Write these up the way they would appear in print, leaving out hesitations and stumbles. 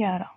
11।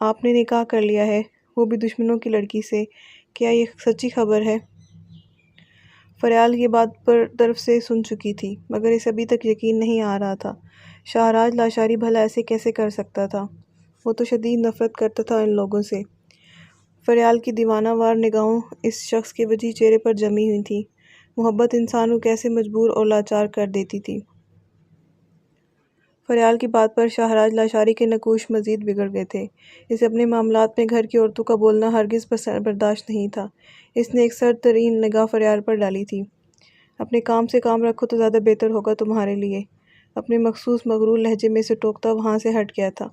آپ نے نکاح کر لیا ہے، وہ بھی دشمنوں کی لڑکی سے، کیا یہ سچی خبر ہے؟ فریال یہ بات پر طرف سے سن چکی تھی، مگر اسے ابھی تک یقین نہیں آ رہا تھا۔ شاہراج لاشاری بھلا ایسے کیسے کر سکتا تھا؟ وہ تو شدید نفرت کرتا تھا ان لوگوں سے۔ فریال کی دیوانہ وار نگاہوں اس شخص کے وجیح چہرے پر جمی ہوئی تھی۔ محبت انسان کو کیسے مجبور اور لاچار کر دیتی تھی۔ فریال کی بات پر شاہراج لاشاری کے نقوش مزید بگڑ گئے تھے۔ اسے اپنے معاملات میں گھر کی عورتوں کا بولنا ہرگز برداشت نہیں تھا۔ اس نے ایک سرد ترین نگاہ فریال پر ڈالی تھی۔ اپنے کام سے کام رکھو تو زیادہ بہتر ہوگا تمہارے لیے۔ اپنے مخصوص مغرور لہجے میں اسے ٹوکتا وہاں سے ہٹ گیا تھا،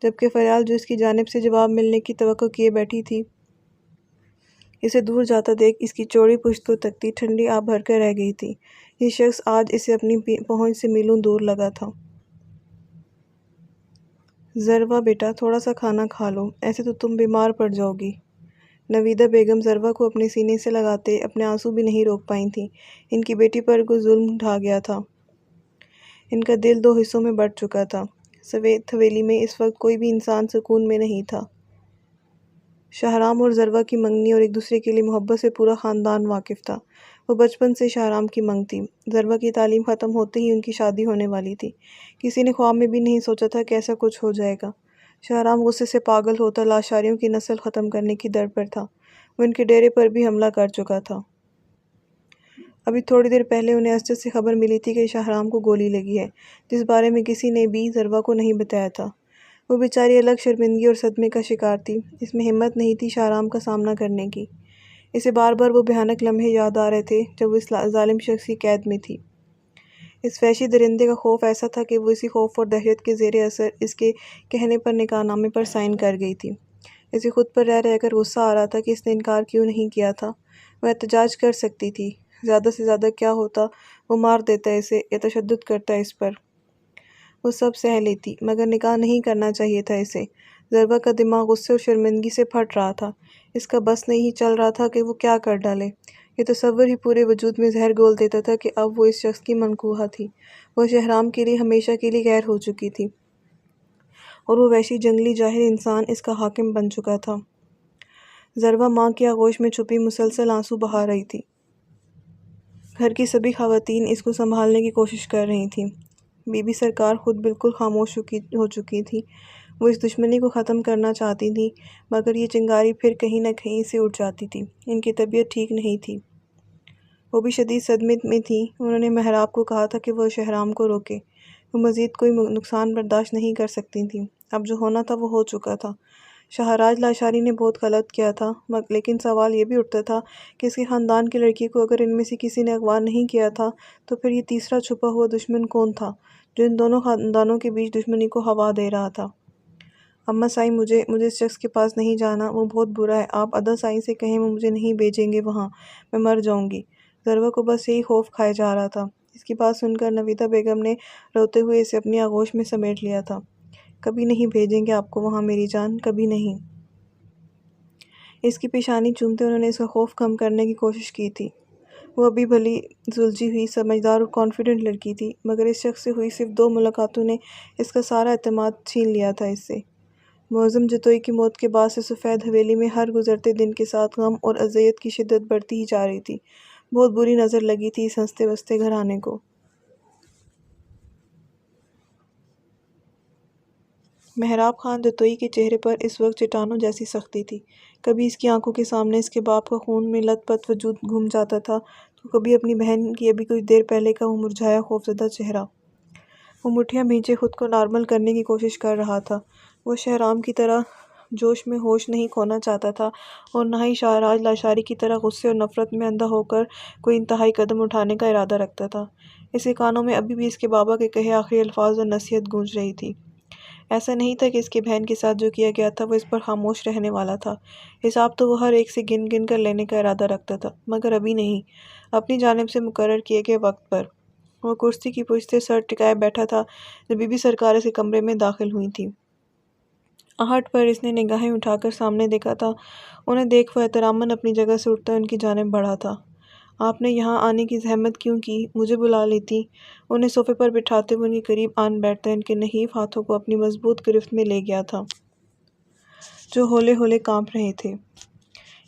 جبکہ فریال جو اس کی جانب سے جواب ملنے کی توقع کیے بیٹھی تھی، اسے دور جاتا دیکھ اس کی چوڑی پشت کو تکتی ٹھنڈی آب بھر کر رہ گئی تھی۔ یہ شخص آج اسے اپنی پہنچ سے میلوں دور لگا تھا۔ ضروا بیٹا، تھوڑا سا کھانا کھا لو، ایسے تو تم بیمار پڑ جاؤ گی۔ نویدہ بیگم ضروا کو اپنے سینے سے لگاتے اپنے آنسو بھی نہیں روک پائی تھیں۔ ان کی بیٹی پر کوئی ظلم ڈھا گیا تھا۔ ان کا دل دو حصوں میں بٹ چکا تھا۔ سویت حویلی میں اس وقت کوئی بھی انسان سکون میں نہیں تھا۔ شاہرام اور ضروا کی منگنی اور ایک دوسرے کے لیے محبت سے پورا خاندان واقف تھا۔ وہ بچپن سے شاہرام کی منگ تھی۔ ضروا کی تعلیم ختم ہوتے ہی ان کی شادی ہونے والی تھی۔ کسی نے خواب میں بھی نہیں سوچا تھا کہ ایسا کچھ ہو جائے گا۔ شاہرام غصے سے پاگل ہوتا لاشاریوں کی نسل ختم کرنے کی در پر تھا۔ وہ ان کے ڈیرے پر بھی حملہ کر چکا تھا۔ ابھی تھوڑی دیر پہلے انہیں اسجد سے خبر ملی تھی کہ شاہرام کو گولی لگی ہے، جس بارے میں کسی نے بھی ضروا کو نہیں بتایا تھا۔ وہ بیچاری الگ شرمندگی اور صدمے کا شکار تھی۔ اس میں ہمت نہیں تھی شاہرام کا سامنا کرنے کی۔ اسے بار بار وہ بھیانک لمحے یاد آ رہے تھے جب وہ اس ظالم شخص کی قید میں تھی۔ اس وحشی درندے کا خوف ایسا تھا کہ وہ اسی خوف اور دہشت کے زیر اثر اس کے کہنے پر نکاح نامے پر سائن کر گئی تھی۔ اسے خود پر رہ رہ کر غصہ آ رہا تھا کہ اس نے انکار کیوں نہیں کیا تھا۔ وہ احتجاج کر سکتی تھی۔ زیادہ سے زیادہ کیا ہوتا، وہ مار دیتا اسے یا تشدد کرتا اس پر۔ وہ سب سہ لیتی، مگر نکاح نہیں کرنا چاہیے تھا اسے۔ ضروا کا دماغ غصے اور شرمندگی سے پھٹ رہا تھا۔ اس کا بس نہیں چل رہا تھا کہ وہ کیا کر ڈالے۔ یہ تصور ہی پورے وجود میں زہر گھول دیتا تھا کہ اب وہ اس شخص کی منقوہ تھی۔ وہ شاہرام کے لیے ہمیشہ کے لیے غیر ہو چکی تھی، اور وہ وحشی جنگلی جاہل انسان اس کا حاکم بن چکا تھا۔ ضروا ماں کی آغوش میں چھپی مسلسل آنسو بہا رہی تھی۔ گھر کی سبھی خواتین اس کو سنبھالنے کی کوشش کر رہی تھیں۔ بی بی سرکار خود بالکل خاموش ہو چکی تھی۔ وہ اس دشمنی کو ختم کرنا چاہتی تھی، مگر یہ چنگاری پھر کہیں نہ کہیں سے اٹھ جاتی تھی۔ ان کی طبیعت ٹھیک نہیں تھی۔ وہ بھی شدید صدمے میں تھی۔ انہوں نے محراب کو کہا تھا کہ وہ شاہرام کو روکے۔ وہ مزید کوئی نقصان برداشت نہیں کر سکتی تھیں۔ اب جو ہونا تھا وہ ہو چکا تھا۔ شاہراج لاشاری نے بہت غلط کیا تھا، لیکن سوال یہ بھی اٹھتا تھا کہ اس کے خاندان کی لڑکی کو اگر ان میں سے کسی نے اغوا نہیں کیا تھا تو پھر یہ تیسرا چھپا ہوا دشمن کون تھا جو ان دونوں خاندانوں کے بیچ دشمنی کو ہوا دے رہا تھا؟ اماں سائیں، مجھے اس شخص کے پاس نہیں جانا، وہ بہت برا ہے۔ آپ ادا سائیں سے کہیں وہ مجھے نہیں بھیجیں گے وہاں، میں مر جاؤں گی۔ ضروا کو بس یہی خوف کھائے جا رہا تھا۔ اس کی بات سن کر نویدہ بیگم نے روتے ہوئے اسے اپنی آغوش میں سمیٹ لیا تھا۔ کبھی نہیں بھیجیں گے آپ کو وہاں میری جان، کبھی نہیں۔ اس کی پیشانی چومتے انہوں نے اس کا خوف کم کرنے کی کوشش کی تھی۔ وہ ابھی بھلی سلجھی ہوئی، سمجھدار اور کانفیڈنٹ لڑکی تھی، مگر اس شخص سے ہوئی صرف 2 ملاقاتوں نے اس کا سارا اعتماد چھین لیا تھا اس سے۔ معظم جتوئی کی موت کے بعد سے سفید حویلی میں ہر گزرتے دن کے ساتھ غم اور اذیت کی شدت بڑھتی ہی جا رہی تھی۔ بہت بری نظر لگی تھی اس ہنستے بستے گھرانے کو۔ محراب خان جتوئی کے چہرے پر اس وقت چٹانوں جیسی سختی تھی۔ کبھی اس کی آنکھوں کے سامنے اس کے باپ کا خون میں لت پت وجود گھوم جاتا تھا تو کبھی اپنی بہن کی ابھی کچھ دیر پہلے کا وہ مرجھایا خوفزدہ چہرہ۔ وہ مٹھیاں بھینچے خود کو نارمل کرنے کی کوشش کر رہا تھا۔ وہ شاہرام کی طرح جوش میں ہوش نہیں کھونا چاہتا تھا، اور نہ ہی شاہراج لاشاری کی طرح غصے اور نفرت میں اندھا ہو کر کوئی انتہائی قدم اٹھانے کا ارادہ رکھتا تھا۔ اس کے کانوں میں ابھی بھی اس کے بابا کے کہے آخری الفاظ اور نصیحت گونج رہی تھی۔ ایسا نہیں تھا کہ اس کی بہن کے ساتھ جو کیا گیا تھا وہ اس پر خاموش رہنے والا تھا۔ حساب تو وہ ہر ایک سے گن گن کر لینے کا ارادہ رکھتا تھا، مگر ابھی نہیں، اپنی جانب سے مقرر کیے گئے وقت پر۔ وہ کرسی کی پشت سے سر ٹکائے بیٹھا تھا جب بی بی سرکار اس کے کمرے میں داخل ہوئی تھیں۔ آہٹ پر اس نے نگاہیں اٹھا کر سامنے دیکھا تھا۔ انہیں دیکھ وہ احتراماً اپنی جگہ سے اٹھتا ان کی جانب بڑھا تھا۔ آپ نے یہاں آنے کی زحمت کیوں کی؟ مجھے بلا لیتی۔ انہیں صوفے پر بٹھاتے ہوئے ان کے قریب آن بیٹھتا ان کے نحیف ہاتھوں کو اپنی مضبوط گرفت میں لے گیا تھا۔ جو ہولے ہولے کانپ رہے تھے۔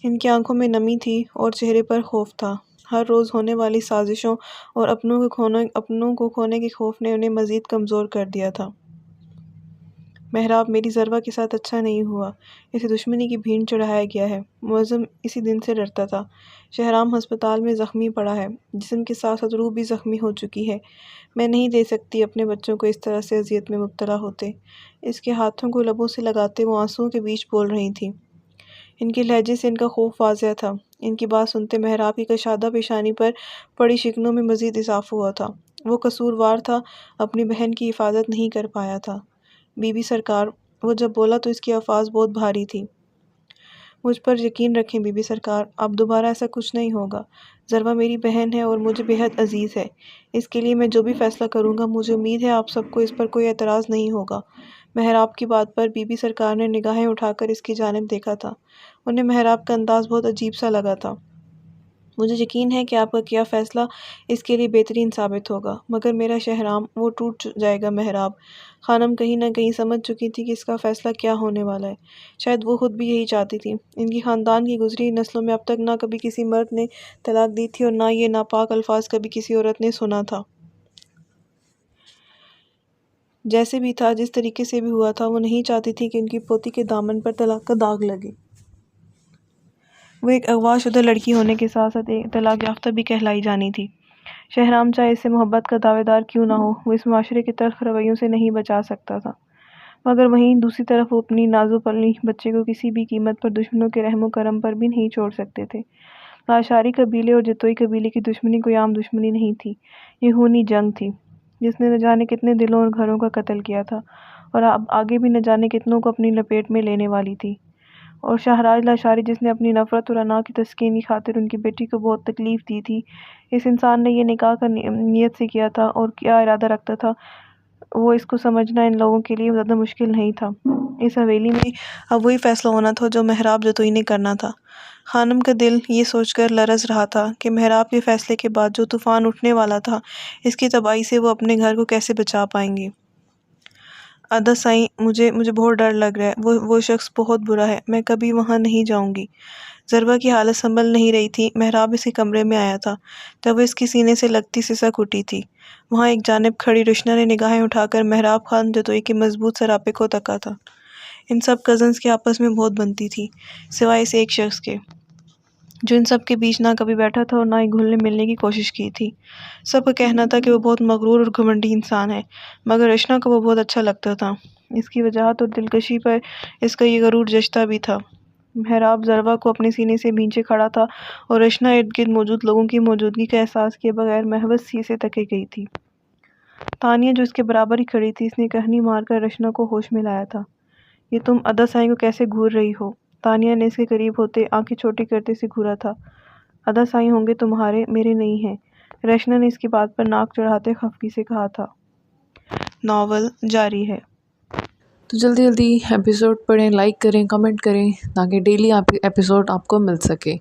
ان کی آنکھوں میں نمی تھی اور چہرے پر خوف تھا۔ ہر روز ہونے والی سازشوں اور اپنوں کو کھونے کے خوف نے انہیں مزید کمزور کر دیا تھا۔ محراب میری ضربہ کے ساتھ اچھا نہیں ہوا، اسے دشمنی کی بھیڑ چڑھایا گیا ہے۔ معظم اسی دن سے ڈرتا تھا۔ شہرام ہسپتال میں زخمی پڑا ہے، جسم کے ساتھ ساتھ روح بھی زخمی ہو چکی ہے۔ میں نہیں دے سکتی اپنے بچوں کو اس طرح سے اذیت میں مبتلا ہوتے۔ اس کے ہاتھوں کو لبوں سے لگاتے وہ آنسوؤں کے بیچ بول رہی تھی۔ ان کے لہجے سے ان کا خوف واضح تھا۔ ان کی بات سنتے محراب کی کشادہ پیشانی پر پڑی شکنوں میں مزید اضافہ ہوا تھا۔ وہ قصوروار تھا، اپنی بہن کی حفاظت نہیں کر پایا تھا۔ بی بی سرکار، وہ جب بولا تو اس کی الفاظ بہت بھاری تھی۔ مجھ پر یقین رکھیں بی بی سرکار، اب دوبارہ ایسا کچھ نہیں ہوگا۔ ضربہ میری بہن ہے اور مجھے بے حد عزیز ہے۔ اس کے لیے میں جو بھی فیصلہ کروں گا، مجھے امید ہے آپ سب کو اس پر کوئی اعتراض نہیں ہوگا۔ محراب کی بات پر بی بی سرکار نے نگاہیں اٹھا کر اس کی جانب دیکھا تھا۔ انہیں محراب کا انداز بہت عجیب سا لگا تھا۔ مجھے یقین ہے کہ آپ کا کیا فیصلہ اس کے لیے بہترین ثابت ہوگا، مگر میرا شہرام، وہ ٹوٹ جائے گا۔ محراب خانم کہیں نہ کہیں سمجھ چکی تھی کہ اس کا فیصلہ کیا ہونے والا ہے۔ شاید وہ خود بھی یہی چاہتی تھی۔ ان کی خاندان کی گزری نسلوں میں اب تک نہ کبھی کسی مرد نے طلاق دی تھی اور نہ یہ ناپاک الفاظ کبھی کسی عورت نے سنا تھا۔ جیسے بھی تھا، جس طریقے سے بھی ہوا تھا، وہ نہیں چاہتی تھی کہ ان کی پوتی کے دامن پر طلاق کا داغ لگے۔ وہ ایک اغوا شدہ لڑکی ہونے کے ساتھ ساتھ ایک طلاق یافتہ بھی کہلائی جانی تھی۔ شہرام چاہے اس سے محبت کا دعوے دار کیوں نہ ہو، وہ اس معاشرے کے تلخ رویوں سے نہیں بچا سکتا تھا، مگر وہیں دوسری طرف وہ اپنی نازو پلنی بچے کو کسی بھی قیمت پر دشمنوں کے رحم و کرم پر بھی نہیں چھوڑ سکتے تھے۔ لاشاری قبیلے اور جتوئی قبیلے کی دشمنی کوئی عام دشمنی نہیں تھی، یہ خونی جنگ تھی جس نے نہ جانے کتنے دلوں اور گھروں کا قتل کیا تھا، اور اب آگے بھی نہ جانے کتنوں کو اپنی لپیٹ میں لینے والی تھی۔ اور شاہراج لاشاری، جس نے اپنی نفرت اور انا کی تسکین کی خاطر ان کی بیٹی کو بہت تکلیف دی تھی، اس انسان نے یہ نکاح کا نیت سے کیا تھا اور کیا ارادہ رکھتا تھا، وہ اس کو سمجھنا ان لوگوں کے لیے زیادہ مشکل نہیں تھا۔ اس حویلی میں اب وہی فیصلہ ہونا تھا جو محراب جتوئی نے کرنا تھا۔ خانم کا دل یہ سوچ کر لرز رہا تھا کہ محراب کے فیصلے کے بعد جو طوفان اٹھنے والا تھا، اس کی تباہی سے وہ اپنے گھر کو کیسے بچا پائیں گے۔ ادا سائیں، مجھے بہت ڈر لگ رہا ہے، وہ شخص بہت برا ہے، میں کبھی وہاں نہیں جاؤں گی۔ ضربہ کی حالت سنبھل نہیں رہی تھی۔ محراب اس کے کمرے میں آیا تھا تب وہ اس کی سینے سے لگتی سسک اٹھی تھی۔ وہاں ایک جانب کھڑی رشنا نے نگاہیں اٹھا کر محراب خان جتوئی کے مضبوط سراپے کو تکا تھا۔ ان سب کزنز کے آپس میں بہت بنتی تھی، سوائے اس ایک شخص کے، جو ان سب کے بیچ نہ کبھی بیٹھا تھا اور نہ ہی گھلنے ملنے کی کوشش کی تھی۔ سب کا کہنا تھا کہ وہ بہت مغرور اور گھمنڈی انسان ہے، مگر رشنا کو وہ بہت اچھا لگتا تھا۔ اس کی وجاہت اور دلکشی پر اس کا یہ غرور جچتا بھی تھا۔ محراب ضربہ کو اپنے سینے سے بھینچے کھڑا تھا اور رشنا ارد گرد موجود لوگوں کی موجودگی کا احساس کیے بغیر محبت سی سے تکے گئی تھی۔ تانیہ جو اس کے برابر ہی کھڑی تھی، اس نے کہنی مار کر رشنا کو ہوش میں لایا تھا۔ یہ تم ادا سائیں کو کیسے گھور رہی ہو؟ تانیہ نے اس کے قریب ہوتے آنکھیں چھوٹی کرتے سے گھورا تھا۔ ادا سائیں ہوں گے تمہارے، میرے نہیں ہیں، رشنا نے اس کی بات پر ناک چڑھاتے خفگی سے کہا تھا۔ ناول جاری ہے۔ تو جلدی ایپیسوڈ پڑھیں، لائک کریں، کمنٹ کریں تاکہ ڈیلی ایپیسوڈ آپ کو مل سکے۔